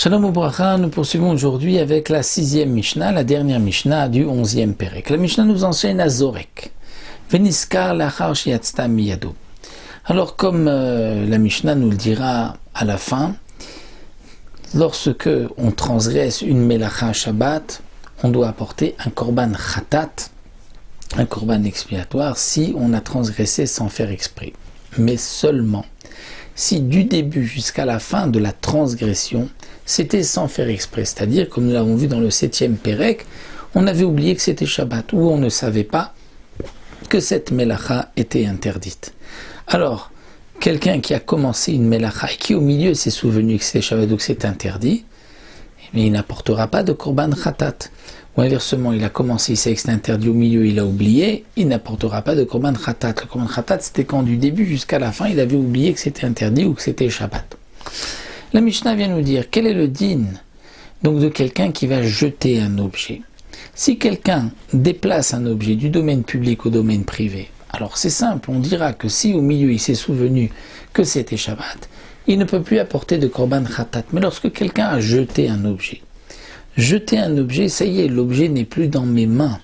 Shalom Ubracha, nous poursuivons aujourd'hui avec la 6e Mishnah, la dernière Mishnah du 11e Perek. La Mishnah nous enseigne à Zorek. Veniskar lachar shiyatzta miyado. Alors comme la Mishnah nous le dira à la fin, lorsque on transgresse une melacha Shabbat, on doit apporter un korban khatat, un korban expiatoire, si on a transgressé sans faire exprès. Mais seulement si du début jusqu'à la fin de la transgression, c'était sans faire exprès. C'est-à-dire, comme nous l'avons vu dans le 7e Perek, on avait oublié que c'était Shabbat, ou on ne savait pas que cette melacha était interdite. Alors, quelqu'un qui a commencé une melacha et qui au milieu s'est souvenu que c'est Shabbat ou que c'est interdit, mais il n'apportera pas de korban khatat. Ou inversement, il a commencé, il sait que c'est interdit, au milieu il a oublié, il n'apportera pas de korban khatat. Le korban khatat, c'était quand du début jusqu'à la fin, il avait oublié que c'était interdit ou que c'était Shabbat. La Mishnah vient nous dire, quel est le din donc de quelqu'un qui va jeter un objet? Si quelqu'un déplace un objet du domaine public au domaine privé, alors c'est simple, on dira que si au milieu il s'est souvenu que c'était Shabbat, il ne peut plus apporter de korban khatat. Mais lorsque quelqu'un a jeté un objet, ça y est, l'objet n'est plus dans mes mains.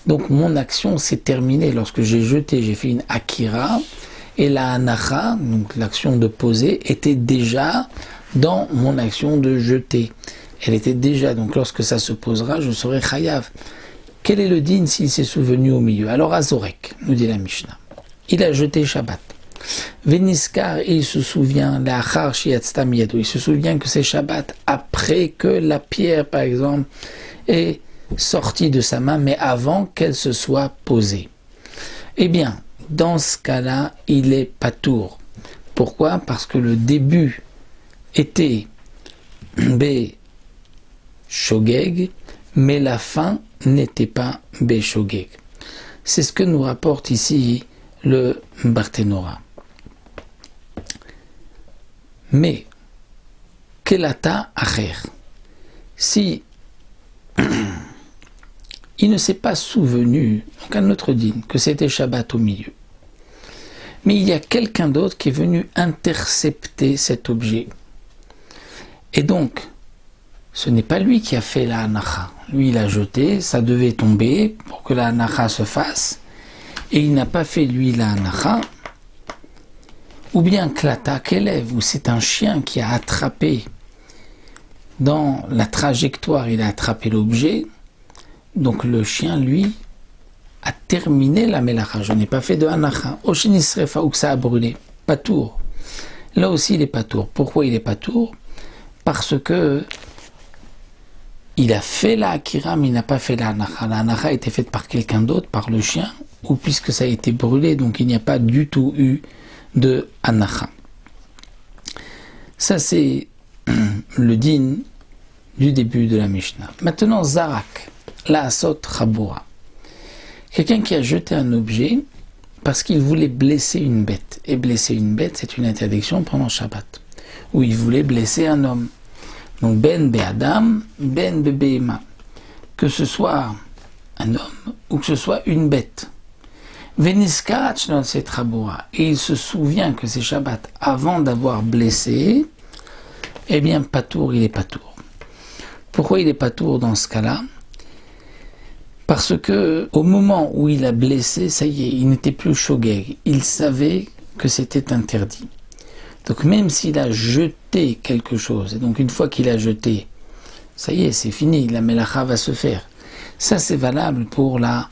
Donc mon action s'est terminée. Lorsque j'ai jeté, j'ai fait une akira, et la anacha, donc l'action de poser, était déjà dans mon action de jeter. Elle était déjà, donc lorsque ça se posera, je serai chayav. Quel est le din s'il s'est souvenu au milieu? Alors à Zorek, nous dit la Mishnah, il a jeté Shabbat. Veniskar, et il se souvient, lachar shiyatzta miyado, il se souvient que c'est Shabbat après que la pierre, par exemple, est sortie de sa main, mais avant qu'elle se soit posée. Eh bien, dans ce cas-là, il est patour. Pourquoi? Parce que le début était bé shogeg, mais la fin n'était pas bé shogeg. C'est ce que nous rapporte ici le Barthénora. Mais, kelata acher, si il ne s'est pas souvenu, donc un autre dîne, que c'était Shabbat au milieu, mais il y a quelqu'un d'autre qui est venu intercepter cet objet, et donc, ce n'est pas lui qui a fait la hanacha. Lui, il a jeté, ça devait tomber pour que la hanacha se fasse, et il n'a pas fait lui la hanacha, ou bien klata kelev, où c'est un chien qui a attrapé dans la trajectoire, il a attrapé l'objet, donc le chien, lui, a terminé la melacha. Je n'ai pas fait de hanacha. Oshinisrefa, ou que ça a brûlé. Patour. Là aussi, il est patour. Pourquoi il est patour? Parce que il a fait la akira, mais il n'a pas fait la hanacha. La hanacha a été faite par quelqu'un d'autre, par le chien, ou puisque ça a été brûlé, donc il n'y a pas du tout eu de hanacha. Ça, c'est le din du début de la Mishnah. Maintenant, Zarak, la asot chabura. Quelqu'un qui a jeté un objet parce qu'il voulait blesser une bête. Et blesser une bête, c'est une interdiction pendant Shabbat. Ou il voulait blesser un homme. Donc, ben be'adam, ben be'behema. Que ce soit un homme ou que ce soit une bête. Veniskach dans cette chabura. Et il se souvient que c'est Shabbat avant d'avoir blessé. Eh bien, patour, il est patour. Pourquoi il est patour dans ce cas-là? Parce que au moment où il a blessé, ça y est, il n'était plus shogeg. Il savait que c'était interdit. Donc même s'il a jeté quelque chose, et donc une fois qu'il a jeté, ça y est, c'est fini, la melacha va se faire. Ça, c'est valable pour la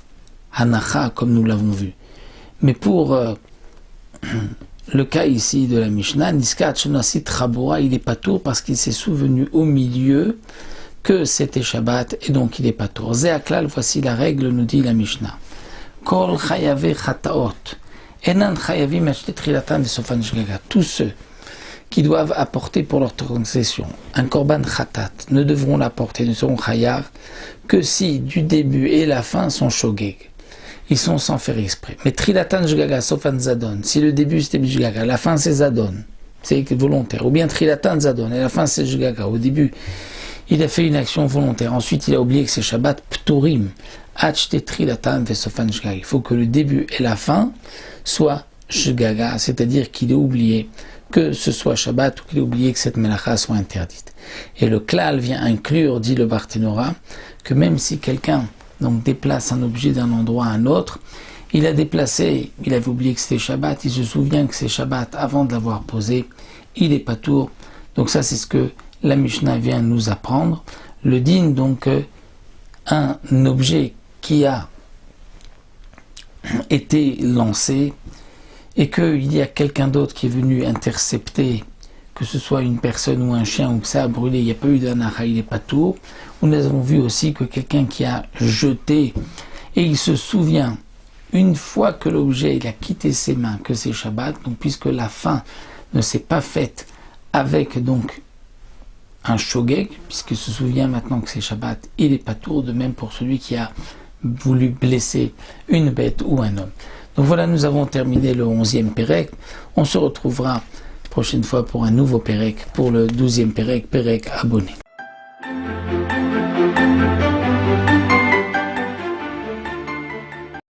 hanacha, comme nous l'avons vu. Mais pour le cas ici de la Mishnah, Niskat Shenosit Chabura, il est patour parce qu'il s'est souvenu au milieu que c'était Shabbat et donc il est patour. Zéaklal, voici la règle, nous dit la Mishnah. Kol chayave chataot, enan chayavim acheter trilatan de sofan shgaga. Tous ceux qui doivent apporter pour leur transgression un korban khatat ne devront l'apporter, ne seront chayav que si du début et la fin sont shogeg. Ils sont sans faire exprès. Mais trilatan shgaga sofan zadon, si le début c'était shgaga, la fin c'est zadon, c'est volontaire. Ou bien trilatan zadon et la fin c'est shgaga. Au début il a fait une action volontaire. Ensuite, il a oublié que c'est Shabbat Pturim. Il faut que le début et la fin soient shgaga, c'est-à-dire qu'il ait oublié que ce soit Shabbat ou qu'il ait oublié que cette melacha soit interdite. Et le klal vient inclure, dit le Barthénora, que même si quelqu'un donc déplace un objet d'un endroit à un autre, il a déplacé, il avait oublié que c'était Shabbat, il se souvient que c'est Shabbat avant de l'avoir posé, il est patour. Donc ça c'est ce que la Mishnah vient nous apprendre. Le din, donc un objet qui a été lancé et qu'il y a quelqu'un d'autre qui est venu intercepter, que ce soit une personne ou un chien ou que ça a brûlé, il n'y a pas eu d'anacha, il est patour. Nous avons vu aussi que quelqu'un qui a jeté et il se souvient une fois que l'objet il a quitté ses mains que c'est Shabbat, donc puisque la fin ne s'est pas faite avec donc un shogeg, puisqu'il se souvient maintenant que c'est Shabbat, il est patour, de même pour celui qui a voulu blesser une bête ou un homme. Donc voilà, nous avons terminé le 11e Pérec. On se retrouvera prochaine fois pour un nouveau Pérec, pour le 12e Pérec, Pérec abonné.